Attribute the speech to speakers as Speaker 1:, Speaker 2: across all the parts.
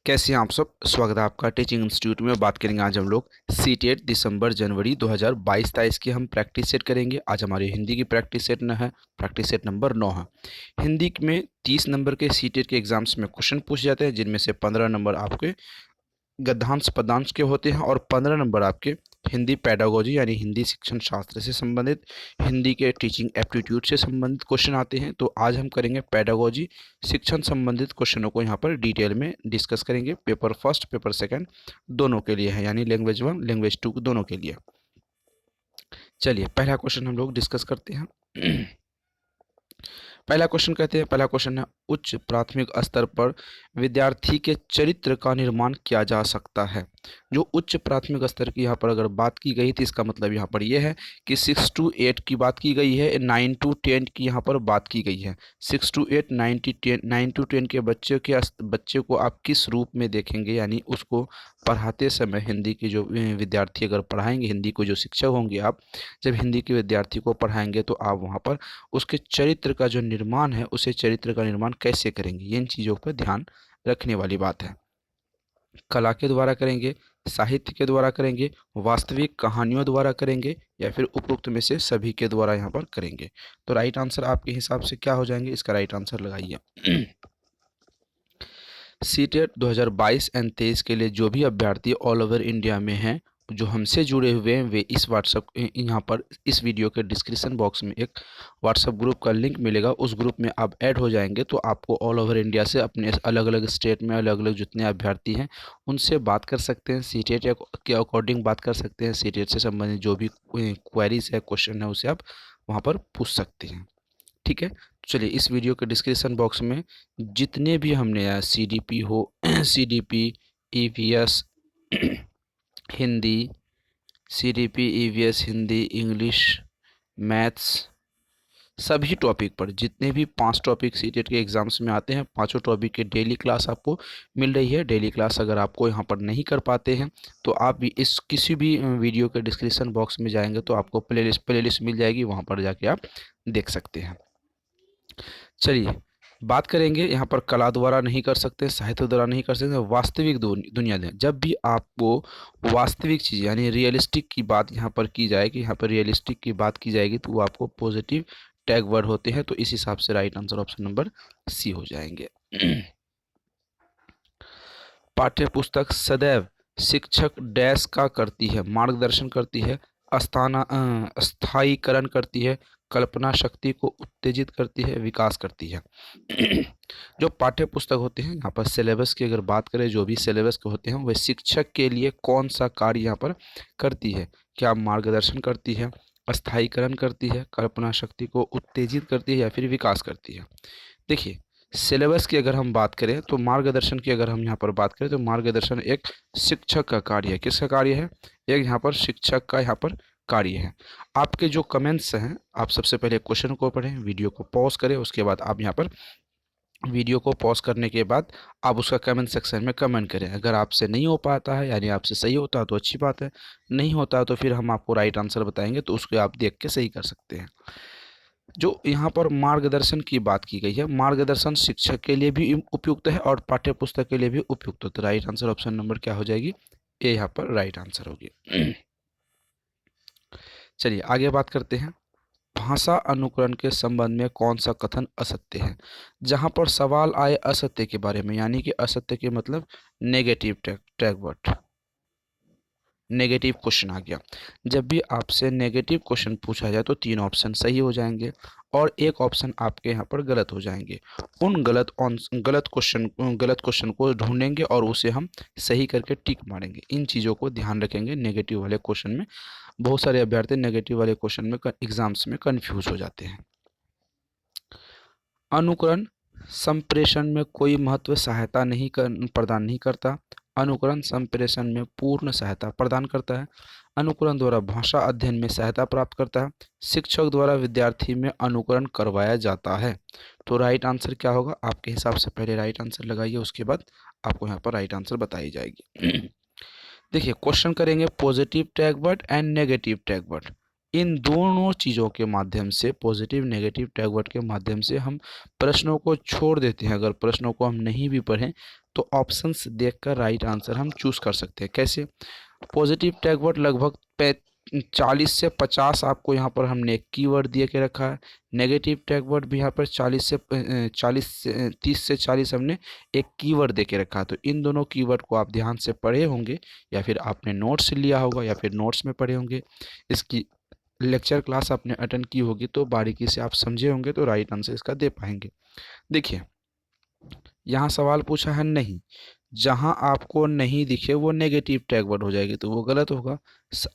Speaker 1: कैसे हैं आप सब। स्वागत है आपका टीचिंग इंस्टीट्यूट में। बात करेंगे आज हम लोग सीटेट दिसंबर जनवरी 2022-23 की हम प्रैक्टिस सेट करेंगे। आज हमारी हिंदी की प्रैक्टिस सेट न है, प्रैक्टिस सेट नंबर 9 है। हिंदी में 30 नंबर के सीटेट के एग्जाम्स में क्वेश्चन पूछे जाते हैं, जिनमें से 15 नंबर आपके गद्यांश पद्यांश के होते हैं और 15 नंबर आपके हिंदी पैडागोजी यानी हिंदी शिक्षण शास्त्र से संबंधित, हिंदी के टीचिंग एप्टीट्यूड से संबंधित क्वेश्चन आते हैं। तो आज हम करेंगे पैडागोजी शिक्षण संबंधित क्वेश्चनों को यहाँ पर डिटेल में डिस्कस करेंगे। पेपर फर्स्ट पेपर सेकंड दोनों के लिए है, यानी लैंग्वेज 1 लैंग्वेज 2 दोनों के लिए। चलिए पहला क्वेश्चन हम लोग डिस्कस करते हैं। पहला क्वेश्चन कहते हैं, पहला क्वेश्चन है उच्च प्राथमिक स्तर पर विद्यार्थी के चरित्र का निर्माण किया जा सकता है। जो उच्च प्राथमिक स्तर की यहाँ पर अगर बात की गई थी, इसका मतलब यहाँ पर यह है कि 6 to 8 की बात की गई है, 9 to 10 की यहाँ पर बात की गई है। 6 to 8, 9 to 10 के बच्चे को आप किस रूप में देखेंगे, यानी उसको पढ़ाते समय हिंदी के जो विद्यार्थी अगर पढ़ाएंगे, हिंदी को जो शिक्षक होंगे आप, जब हिंदी के विद्यार्थी को पढ़ाएंगे तो आप वहाँ पर उसके चरित्र का जो निर्माण है, उसे चरित्र का निर्माण कैसे करेंगे, इन चीज़ों पर ध्यान रखने वाली बात है। कला के द्वारा करेंगे, साहित्य के द्वारा करेंगे, वास्तविक कहानियों द्वारा करेंगे, या फिर उपरोक्त में से सभी के द्वारा यहाँ पर करेंगे। तो राइट आंसर आपके हिसाब से क्या हो जाएंगे, इसका राइट आंसर लगाइए। सीटेट 2022 एंड 23 के लिए जो भी अभ्यर्थी ऑल ओवर इंडिया में हैं, जो हमसे जुड़े हुए हैं, वे इस व्हाट्सअप यहाँ पर इस वीडियो के डिस्क्रिप्शन बॉक्स में एक व्हाट्सअप ग्रुप का लिंक मिलेगा। उस ग्रुप में आप ऐड हो जाएंगे तो आपको ऑल ओवर इंडिया से अपने अलग अलग स्टेट में अलग अलग जितने अभ्यर्थी हैं उनसे बात कर सकते हैं, सीटेट के अकॉर्डिंग बात कर सकते हैं। सीटेट से संबंधित जो भी क्वेरीज है, क्वेश्चन है, उसे आप वहाँ पर पूछ सकते हैं। ठीक है, चलिए इस वीडियो के डिस्क्रिप्शन बॉक्स में जितने भी हमने सीडीपी हो, CDP, EVS Hindi, CDP, EVS Hindi, English, maths, सभी टॉपिक पर जितने भी 5 टॉपिक सीटेट के एग्जाम्स में आते हैं, पांचों टॉपिक की डेली क्लास आपको मिल रही है। डेली क्लास अगर आपको यहाँ पर नहीं कर पाते हैं तो आप भी इस किसी भी वीडियो के डिस्क्रिप्शन बॉक्स में जाएंगे तो आपको प्लेलिस्ट मिल जाएगी, वहाँ पर जाके आप देख सकते हैं। चलिए बात करेंगे, यहाँ पर कला द्वारा नहीं कर सकते, साहित्य द्वारा नहीं कर सकते, वास्तविक दुनिया में जब भी आपको वास्तविक चीज़ यानी रियलिस्टिक की बात यहाँ पर की जाएगी, यहाँ पर रियलिस्टिक की बात की जाएगी तो वो आपको पॉजिटिव टैग वर्ड होते हैं। तो इस हिसाब से right answer option number C हो जाएंगे। पाठ्य पुस्तक सदैव शिक्षक डैश का करती है, मार्गदर्शन करती है, स्थायीकरण करती है, कल्पना शक्ति को उत्तेजित करती है, विकास करती है। जो पाठ्य पुस्तक होते हैं, यहाँ पर सिलेबस की अगर बात करें, जो भी सिलेबस के होते हैं वह शिक्षक के लिए कौन सा कार्य यहाँ पर करती है, क्या मार्गदर्शन करती है, स्थायीकरण करती है, कल्पना शक्ति को उत्तेजित करती है, या फिर विकास करती है। देखिए सिलेबस की अगर हम बात करें तो मार्गदर्शन की अगर हम यहाँ पर बात करें तो मार्गदर्शन एक शिक्षक का कार्य है। किसका कार्य है? एक यहाँ पर शिक्षक का यहाँ पर कार्य है। आपके जो कमेंट्स हैं, आप सबसे पहले क्वेश्चन को पढ़ें, वीडियो को पॉज करें, उसके बाद आप यहाँ पर वीडियो को पॉज करने के बाद आप उसका कमेंट सेक्शन में कमेंट करें। अगर आपसे नहीं हो पाता है यानी आपसे सही होता है तो अच्छी बात है, नहीं होता है तो फिर हम आपको राइट आंसर बताएंगे तो उसको आप देख के सही कर सकते हैं। जो यहाँ पर मार्गदर्शन की बात की गई है, मार्गदर्शन शिक्षक के लिए भी उपयुक्त है और पाठ्य पुस्तक के लिए भी उपयुक्त है। तो राइट आंसर ऑप्शन नंबर क्या हो जाएगी? ए यहाँ पर राइट आंसर होगी। चलिए आगे बात करते हैं। भाषा अनुकरण के संबंध में कौन सा कथन असत्य है? जहाँ पर सवाल आए असत्य के बारे में, यानी कि असत्य के मतलब negative tag word, negative question आ गया। जब भी आपसे नेगेटिव क्वेश्चन पूछा जाए तो 3 ऑप्शन सही हो जाएंगे और एक ऑप्शन आपके यहाँ पर गलत हो जाएंगे। उन गलत क्वेश्चन को ढूंढेंगे और उसे हम सही करके टिक मारेंगे। इन चीज़ों को ध्यान रखेंगे। नेगेटिव वाले क्वेश्चन में बहुत सारे अभ्यर्थी नेगेटिव वाले क्वेश्चन में एग्जाम्स में कन्फ्यूज हो जाते हैं। अनुकरण संप्रेषण में कोई महत्व सहायता प्रदान नहीं करता। अनुकरण संप्रेषण में पूर्ण सहायता प्रदान करता है। अनुकरण द्वारा भाषा अध्ययन में सहायता प्राप्त करता है। शिक्षक द्वारा विद्यार्थी में अनुकरण करवाया जाता है। तो राइट आंसर क्या होगा आपके हिसाब से? पहले राइट आंसर लगाइए, उसके बाद आपको यहाँ पर राइट आंसर बताई जाएगी। देखिए क्वेश्चन करेंगे positive tag word and negative tag word. इन दोनों चीज़ों के माध्यम से, पॉजिटिव नेगेटिव टैग वर्ड के माध्यम से हम प्रश्नों को छोड़ देते हैं। अगर प्रश्नों को हम नहीं भी पढ़ें तो ऑप्शंस देखकर राइट आंसर हम चूज़ कर सकते हैं। कैसे? पॉजिटिव टैग वर्ड लगभग 40 से 50 आपको यहाँ पर हमने एक कीवर्ड दिए के रखा है। नेगेटिव टैग वर्ड भी यहाँ पर 30 से 40 हमने एक कीवर्ड दे के रखा है। तो इन दोनों कीवर्ड को आप ध्यान से पढ़े होंगे, या फिर आपने नोट्स लिया होगा, या फिर नोट्स में पढ़े होंगे। इसकी लेक्चर क्लास आपने अटेंड की होगी तो बारीकी से आप समझे होंगे, तो राइट आंसर इसका दे पाएंगे। देखिए, यहाँ सवाल पूछा है नहीं, जहाँ आपको नहीं दिखे वो नेगेटिव टैग वर्ड हो जाएगी, तो वो गलत होगा।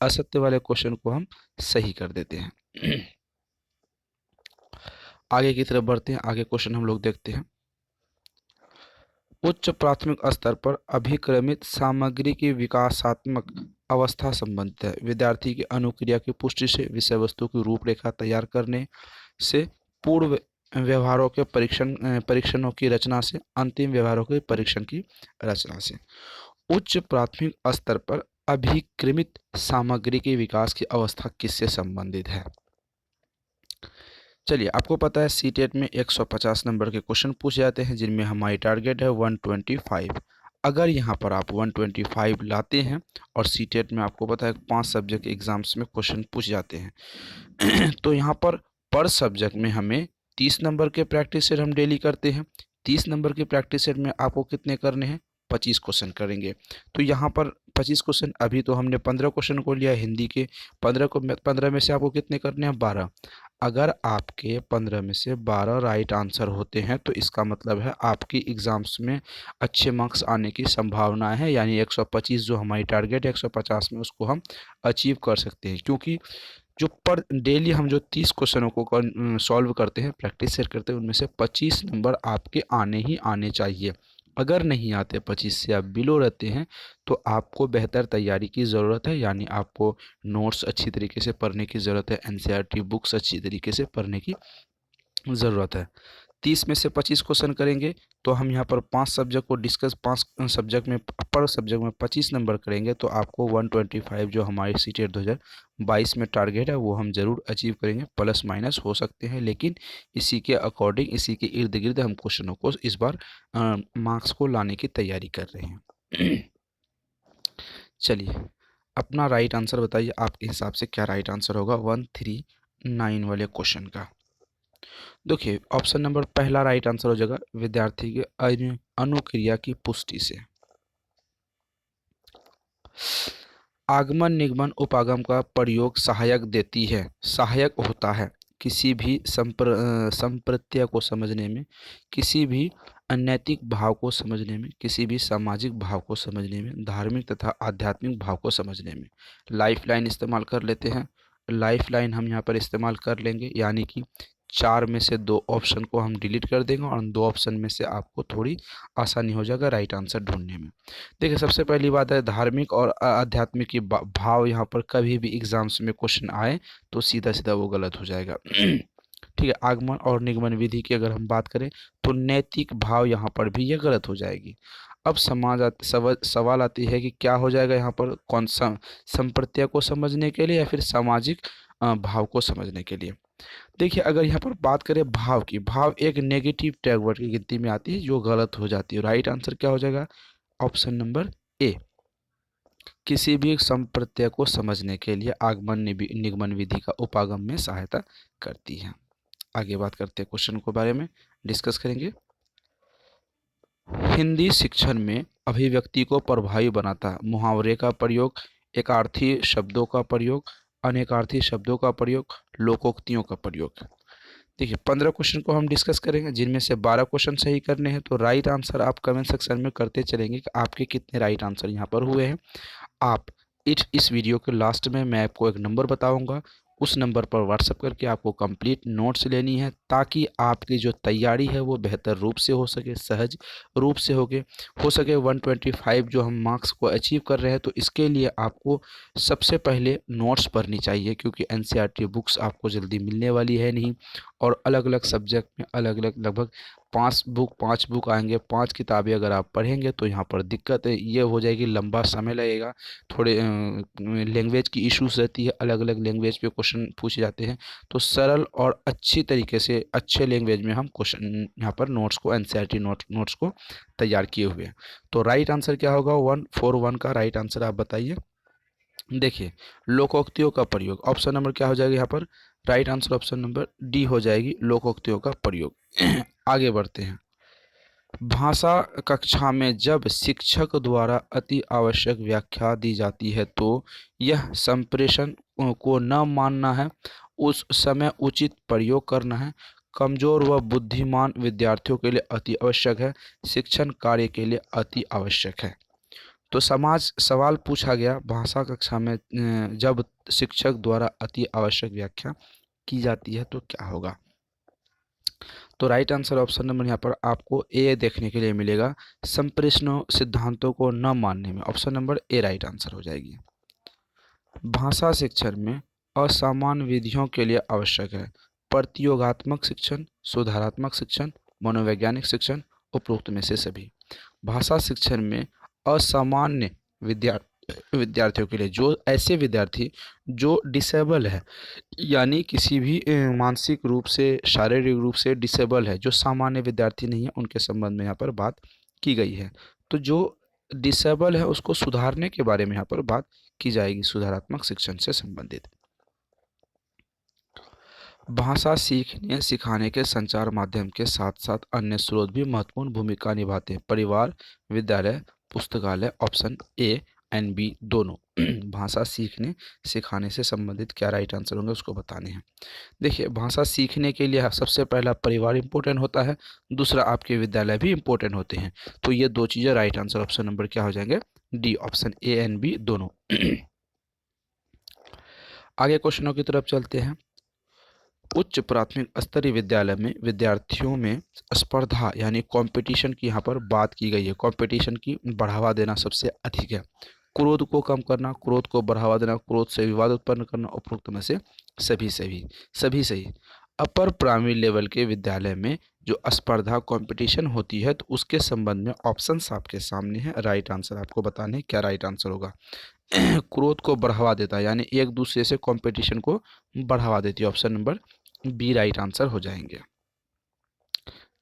Speaker 1: असत्य वाले क्वेश्चन को हम सही कर देते हैं। आगे की तरफ बढ़ते हैं। आगे क्वेश्चन हम लोग देखते हैं। उच्च प्राथमिक स्तर पर अभिक्रमित सामग्री की विकासात्मक अवस्था संबंधित है। विद्यार्थी की अनुक्रिया की पुष्टि से, विषय वस्तु की रूपरेखा तैयार करने से, पूर्व व्यवहारों के परीक्षणों की रचना से, अंतिम व्यवहारों के परीक्षण की रचना से। उच्च प्राथमिक स्तर पर अभिक्रमित सामग्री के विकास की अवस्था किससे संबंधित है? चलिए, आपको पता है सीटेट में 150 नंबर के क्वेश्चन पूछे जाते हैं, जिनमें हमारी टारगेट है 125। अगर यहाँ पर आप 125 लाते हैं, और सीटेट में आपको पता है 5 सब्जेक्ट एग्जाम्स में क्वेश्चन पूछ जाते हैं तो यहाँ पर सब्जेक्ट में हमें 30 नंबर के प्रैक्टिस सेट हम डेली करते हैं। 30 नंबर के प्रैक्टिस सेट में आपको कितने करने हैं? 25 क्वेश्चन करेंगे। तो यहाँ पर 25 क्वेश्चन, अभी तो हमने 15 क्वेश्चन को लिया हिंदी के। 15 में से आपको कितने करने हैं? 12। अगर आपके 15 में से 12 राइट आंसर होते हैं तो इसका मतलब है आपकी एग्ज़ाम्स में अच्छे मार्क्स आने की संभावना है। यानी 125 जो हमारी टारगेट है 150 में, उसको हम अचीव कर सकते हैं। क्योंकि जो पर डेली हम जो 30 क्वेश्चनों को सॉल्व करते हैं, प्रैक्टिस सेट करते हैं, उनमें से 25 नंबर आपके आने ही आने चाहिए। अगर नहीं आते, 25 से आप बिलो रहते हैं, तो आपको बेहतर तैयारी की ज़रूरत है। यानी आपको नोट्स अच्छी तरीके से पढ़ने की ज़रूरत है, एनसीईआरटी बुक्स अच्छी तरीके से पढ़ने की ज़रूरत है। 30 में से 25 क्वेश्चन करेंगे तो हम यहाँ पर 5 सब्जेक्ट को डिस्कस, 5 सब्जेक्ट में, पर सब्जेक्ट में 25 नंबर करेंगे तो आपको 125 जो हमारी सीटेट 2022 में टारगेट है वो हम ज़रूर अचीव करेंगे। प्लस माइनस हो सकते हैं, लेकिन इसी के अकॉर्डिंग, इसी के इर्द गिर्द हम क्वेश्चनों को इस बार मार्क्स को लाने की तैयारी कर रहे हैं। चलिए, अपना राइट आंसर बताइए, आपके हिसाब से क्या राइट आंसर होगा 139 वाले क्वेश्चन का? देखिए, ऑप्शन नंबर पहला राइट आंसर हो जाएगा विद्यार्थी के अनुक्रिया की पुष्टि से। आगमन निगमन उपागम का प्रयोग सहायक देती है, सहायक होता है किसी भी संप्रत्यय को समझने में, किसी भी अनैतिक भाव को समझने में, किसी भी सामाजिक भाव को समझने में, धार्मिक तथा आध्यात्मिक भाव को समझने में। लाइफ लाइन इस्तेमाल कर लेते हैं। लाइफ लाइन हम यहाँ पर इस्तेमाल कर लेंगे, यानी कि 4 में से 2 ऑप्शन को हम डिलीट कर देंगे और 2 ऑप्शन में से आपको थोड़ी आसानी हो जाएगा राइट आंसर ढूंढने में। देखिए, सबसे पहली बात है धार्मिक और आध्यात्मिक की भाव यहाँ पर कभी भी एग्जाम्स में क्वेश्चन आए तो सीधा सीधा वो गलत हो जाएगा। ठीक है। आगमन और निगमन विधि की अगर हम बात करें तो नैतिक भाव यहाँ पर भी ये गलत हो जाएगी। अब सवाल आती है कि क्या हो जाएगा यहाँ पर, कौन सा संप्रत्यय को समझने के लिए या फिर सामाजिक भाव को समझने के लिए। देखिए, अगर यहाँ पर बात करें भाव की, भाव एक नेगेटिव टैग वर्ड की गिनती में आती है जो गलत हो जाती है। राइट आंसर क्या हो जाएगा? Option number A. किसी भी संप्रत्यय को समझने के लिए आगमन निगमन विधि का उपागम में सहायता करती है। आगे बात करते हैं, क्वेश्चन के बारे में डिस्कस करेंगे। हिंदी शिक्षण में अभिव्यक्ति को प्रभावी बनाता है मुहावरे का प्रयोग, एकार्थी शब्दों का प्रयोग, अनेकार्थी शब्दों का प्रयोग, लोकोक्तियों का प्रयोग। देखिए, 15 क्वेश्चन को हम डिस्कस करेंगे, जिनमें से 12 क्वेश्चन सही करने हैं। तो राइट आंसर आप कमेंट सेक्शन में करते चलेंगे कि आपके कितने राइट आंसर यहाँ पर हुए हैं। आप इस वीडियो के लास्ट में मैं आपको एक नंबर बताऊंगा, उस नंबर पर व्हाट्सएप करके आपको कंप्लीट नोट्स लेनी है, ताकि आपकी जो तैयारी है वो बेहतर रूप से हो सके, सहज रूप से हो सके 125 जो हम मार्क्स को अचीव कर रहे हैं। तो इसके लिए आपको सबसे पहले नोट्स पढ़नी चाहिए, क्योंकि एनसीईआरटी बुक्स आपको जल्दी मिलने वाली है नहीं, और अलग अलग सब्जेक्ट में अलग अलग लगभग 5 बुक आएंगे। 5 किताबें अगर आप पढ़ेंगे तो यहाँ पर दिक्कत ये हो जाएगी, लंबा समय लगेगा, थोड़े लैंग्वेज की इश्यूज रहती है, अलग अलग लैंग्वेज पे क्वेश्चन पूछे जाते हैं। तो सरल और अच्छी तरीके से अच्छे लैंग्वेज में हम क्वेश्चन यहाँ पर नोट्स को एनसीईआरटी नोट्स को तैयार किए हुए हैं। तो राइट आंसर क्या होगा? 141 का राइट आंसर आप बताइए। देखिए, लोकोक्तियों का प्रयोग, ऑप्शन नंबर क्या हो जाएगा यहाँ पर? Right answer option number D हो जाएगी, लोकोक्तियों का प्रयोग। आगे बढ़ते हैं। भाषा कक्षा में जब शिक्षक द्वारा अति आवश्यक व्याख्या दी जाती है तो यह संप्रेषण को न मानना है, उस समय उचित प्रयोग करना है, कमजोर व बुद्धिमान विद्यार्थियों के लिए अति आवश्यक है, शिक्षण कार्य के लिए अति आवश्यक है। तो समाज सवाल पूछा गया, भाषा कक्षा में जब शिक्षक द्वारा अति आवश्यक व्याख्या की जाती है तो क्या होगा? तो राइट आंसर ऑप्शन नंबर यहाँ पर आपको ए देखने के लिए मिलेगा, संप्रेषण सिद्धांतों को न मानने में। Option number A right answer हो जाएगी। भाषा शिक्षण में असामान्य विधियों के लिए आवश्यक है प्रतियोगात्मक शिक्षण, सुधारात्मक शिक्षण, मनोवैज्ञानिक शिक्षण, उपरोक्त में से सभी। भाषा शिक्षण में असामान्य विद्यार्थियों के लिए, जो ऐसे विद्यार्थी जो डिसेबल है, यानी किसी भी मानसिक रूप से, शारीरिक रूप से डिसेबल है, जो सामान्य विद्यार्थी नहीं है, उनके संबंध में यहाँ पर बात की गई है। तो जो डिसेबल है उसको सुधारने के बारे में यहाँ पर बात की जाएगी, सुधारात्मक शिक्षण से संबंधित। भाषा सीखने सिखाने के संचार माध्यम के साथ साथ अन्य स्रोत भी महत्वपूर्ण भूमिका निभाते हैं, परिवार, विद्यालय, पुस्तकालय। ऑप्शन ए एंड बी दोनों। भाषा सीखने सिखाने से संबंधित क्या राइट आंसर होंगे उसको बताने हैं। देखिए, भाषा सीखने के लिए सबसे पहला परिवार इम्पोर्टेंट होता है, दूसरा आपके विद्यालय भी इम्पोर्टेंट होते हैं। तो ये दो चीज़ें राइट आंसर ऑप्शन नंबर क्या हो जाएंगे? D, option A and B दोनों। आगे क्वेश्चनों की तरफ चलते हैं। उच्च प्राथमिक स्तरीय विद्यालय में विद्यार्थियों में स्पर्धा यानी कंपटीशन की यहाँ पर बात की गई है। कंपटीशन की बढ़ावा देना सबसे अधिक है, क्रोध को कम करना, क्रोध को बढ़ावा देना, क्रोध से विवाद उत्पन्न करना, उपरोक्त में से सभी सही। अपर प्राइमरी लेवल के विद्यालय में जो स्पर्धा कंपटीशन होती है तो उसके संबंध में ऑप्शंस आपके सामने है, राइट आंसर आपको बताने क्या राइट आंसर होगा। क्रोध को बढ़ावा देता है, यानी एक दूसरे से कंपटीशन को बढ़ावा देती है। Option number B right answer हो जाएंगे।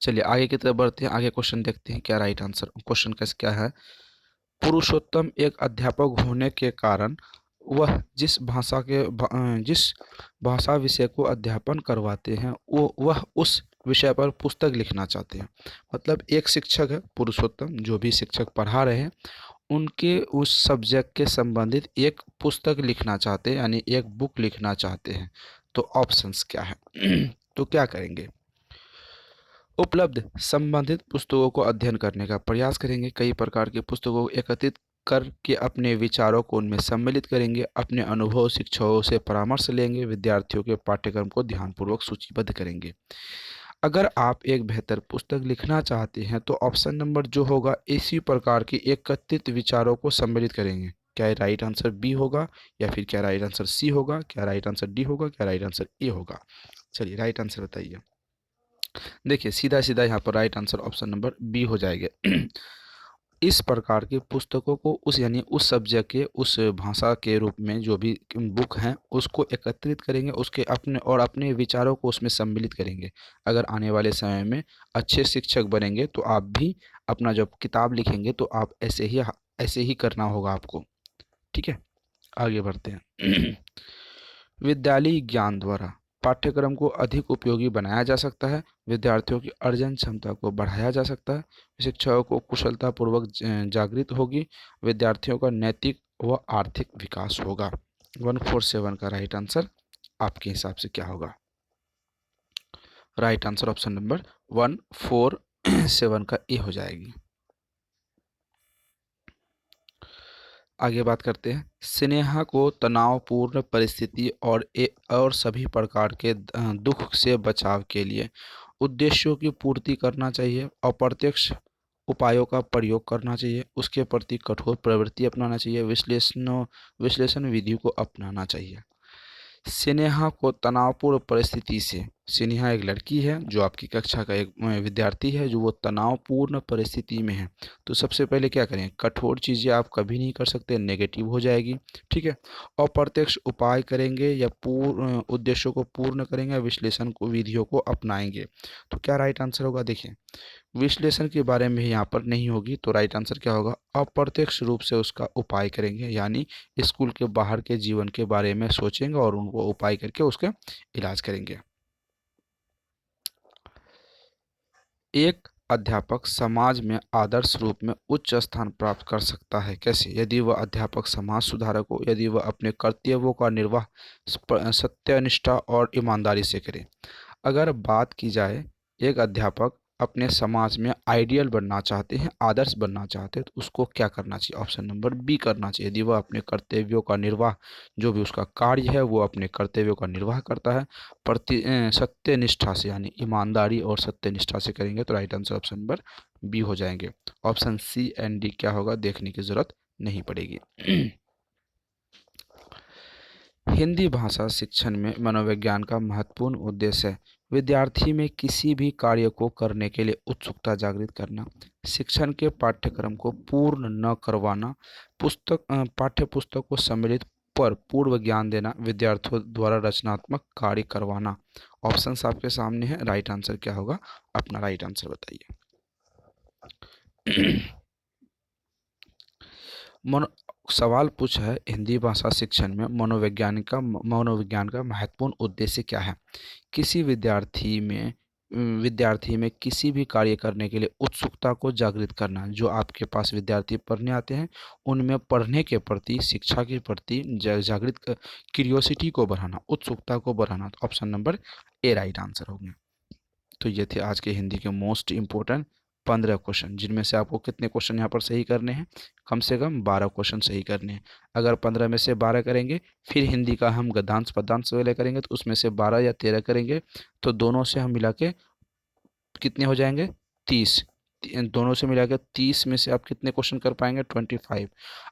Speaker 1: चलिए आगे की तरफ बढ़ते हैं, आगे क्वेश्चन देखते हैं क्या राइट आंसर। क्वेश्चन का क्या है? पुरुषोत्तम एक अध्यापक होने के कारण वह जिस भाषा विषय को अध्यापन करवाते हैं वह उस विषय पर पुस्तक लिखना चाहते हैं। मतलब एक शिक्षक है पुरुषोत्तम, जो भी शिक्षक पढ़ा रहे हैं, उनके उस सब्जेक्ट के संबंधित एक पुस्तक लिखना चाहते हैं, यानी एक बुक लिखना चाहते हैं। तो ऑप्शंस क्या है? तो क्या करेंगे? उपलब्ध संबंधित पुस्तकों को अध्ययन करने का प्रयास करेंगे, कई प्रकार की पुस्तकों को एकत्रित करके अपने विचारों को उनमें सम्मिलित करेंगे, अपने अनुभव शिक्षकों से परामर्श लेंगे, विद्यार्थियों के पाठ्यक्रम को ध्यानपूर्वक सूचीबद्ध करेंगे। अगर आप एक बेहतर पुस्तक लिखना चाहते हैं तो ऑप्शन नंबर जो होगा, इसी प्रकार के एकत्रित विचारों को सम्मिलित करेंगे। क्या राइट आंसर बी होगा, या फिर क्या राइट आंसर सी होगा, क्या राइट आंसर डी होगा, क्या राइट आंसर ए होगा? चलिए राइट आंसर बताइए। देखिए, सीधा सीधा यहाँ पर right answer option number B हो जाएगा। इस प्रकार की पुस्तकों को उस यानी उस सब्जेक्ट के उस भाषा के रूप में जो भी बुक हैं उसको एकत्रित करेंगे, उसके अपने विचारों को उसमें सम्मिलित करेंगे। अगर आने वाले समय में अच्छे शिक्षक बनेंगे तो आप भी अपना जब किताब लिखेंगे तो आप ऐसे ही करना होगा आपको। ठीक है, आगे बढ़ते हैं। विद्यालयी ज्ञान द्वारा पाठ्यक्रम को अधिक उपयोगी बनाया जा सकता है, विद्यार्थियों की अर्जन क्षमता को बढ़ाया जा सकता है, शिक्षकों को कुशलतापूर्वक जागृत होगी, विद्यार्थियों का नैतिक व आर्थिक विकास होगा। 147 का राइट आंसर आपके हिसाब से क्या होगा? राइट आंसर ऑप्शन नंबर 147 का ए हो जाएगी। आगे बात करते हैं। स्नेहा को तनावपूर्ण परिस्थिति और सभी प्रकार के दुख से बचाव के लिए उद्देश्यों की पूर्ति करना चाहिए, अप्रत्यक्ष उपायों का प्रयोग करना चाहिए, उसके प्रति कठोर प्रवृत्ति अपनाना चाहिए, विश्लेषण विधि को अपनाना चाहिए। स्नेहा को तनावपूर्ण परिस्थिति से, स्नेहा एक लड़की है जो आपकी कक्षा का एक विद्यार्थी है जो वो तनावपूर्ण परिस्थिति में है। तो सबसे पहले क्या करें, कठोर चीज़ें आप कभी नहीं कर सकते, नेगेटिव हो जाएगी। ठीक है। अप्रत्यक्ष उपाय करेंगे या पूर्ण उद्देश्यों को पूर्ण करेंगे या विश्लेषण को विधियों को अपनाएंगे। तो क्या राइट आंसर होगा, देखिए विश्लेषण के बारे में यहाँ पर नहीं होगी, तो राइट आंसर क्या होगा, अप्रत्यक्ष रूप से उसका उपाय करेंगे, यानी स्कूल के बाहर के जीवन के बारे में सोचेंगे और उनको उपाय करके उसके इलाज करेंगे। एक अध्यापक समाज में आदर्श रूप में उच्च स्थान प्राप्त कर सकता है, कैसे, यदि वह अध्यापक समाज सुधारक हो, यदि वह अपने कर्तव्यों का निर्वाह सत्यनिष्ठा और ईमानदारी से करे। अगर बात की जाए, एक अध्यापक अपने समाज में आइडियल बनना चाहते हैं, आदर्श बनना चाहते हैं, तो उसको क्या करना चाहिए, ऑप्शन नंबर बी करना चाहिए। यदि वह अपने कर्तव्यों का निर्वाह, जो भी उसका कार्य है वो अपने कर्तव्यों का निर्वाह करता है सत्यनिष्ठा से, यानी ईमानदारी और सत्यनिष्ठा से करेंगे, तो right answer option number B हो जाएंगे। ऑप्शन सी एंड डी क्या होगा देखने की जरूरत नहीं पड़ेगी। हिंदी भाषा शिक्षण में मनोविज्ञान का महत्वपूर्ण उद्देश्य है विद्यार्थी में किसी भी कार्य को करने के लिए उत्सुकता जागृत करना, शिक्षण के पाठ्यक्रम को पूर्ण न करवाना, पाठ्य पुस्तक को सम्मिलित पर पूर्व ज्ञान देना, विद्यार्थियों द्वारा रचनात्मक कार्य करवाना। ऑप्शंस आपके सामने है, राइट आंसर क्या होगा, अपना राइट आंसर बताइए। मनो सवाल पूछा है, हिंदी भाषा शिक्षण में मनोविज्ञान का महत्वपूर्ण उद्देश्य क्या है। किसी विद्यार्थी में किसी भी कार्य करने के लिए उत्सुकता को जागृत करना, जो आपके पास विद्यार्थी पढ़ने आते हैं उनमें पढ़ने के प्रति, शिक्षा के प्रति जागृत क्यूरियोसिटी को बढ़ाना, उत्सुकता को बढ़ाना। तो option number A right answer हो गया। तो ये थे आज के हिंदी के मोस्ट इम्पोर्टेंट 15 क्वेश्चन, जिनमें से आपको कितने क्वेश्चन यहाँ पर सही करने हैं, कम से कम 12 क्वेश्चन सही करने हैं। अगर 15 में से 12 करेंगे, फिर हिंदी का हम गद्यांश पद्यांश वाले करेंगे तो उसमें से 12 या 13 करेंगे, तो दोनों से हम मिला के कितने हो जाएंगे, 30। दोनों से मिला के 30 में से आप कितने क्वेश्चन कर पाएंगे, 25।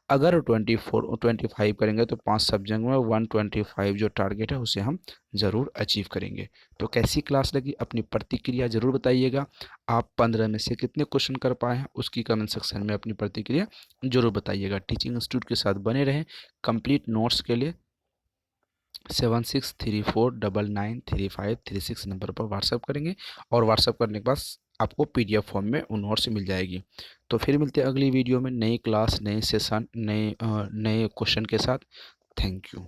Speaker 1: अगर 25 करेंगे तो 5 सब्जेक्ट में 125 जो टारगेट है उसे हम ज़रूर अचीव करेंगे। तो कैसी क्लास लगी अपनी प्रतिक्रिया ज़रूर बताइएगा। आप 15 में से कितने क्वेश्चन कर पाए हैं उसकी कमेंट सेक्शन में अपनी प्रतिक्रिया ज़रूर बताइएगा। टीचिंग इंस्टीट्यूट के साथ बने रहें। कंप्लीट नोट्स के लिए 7634993536 नंबर पर व्हाट्सअप करेंगे और व्हाट्सअप करने के बाद आपको PDF फॉर्म में उन नोट्स मिल जाएगी। तो फिर मिलते हैं अगली वीडियो में नई क्लास, नए सेशन, नए क्वेश्चन के साथ। Thank you.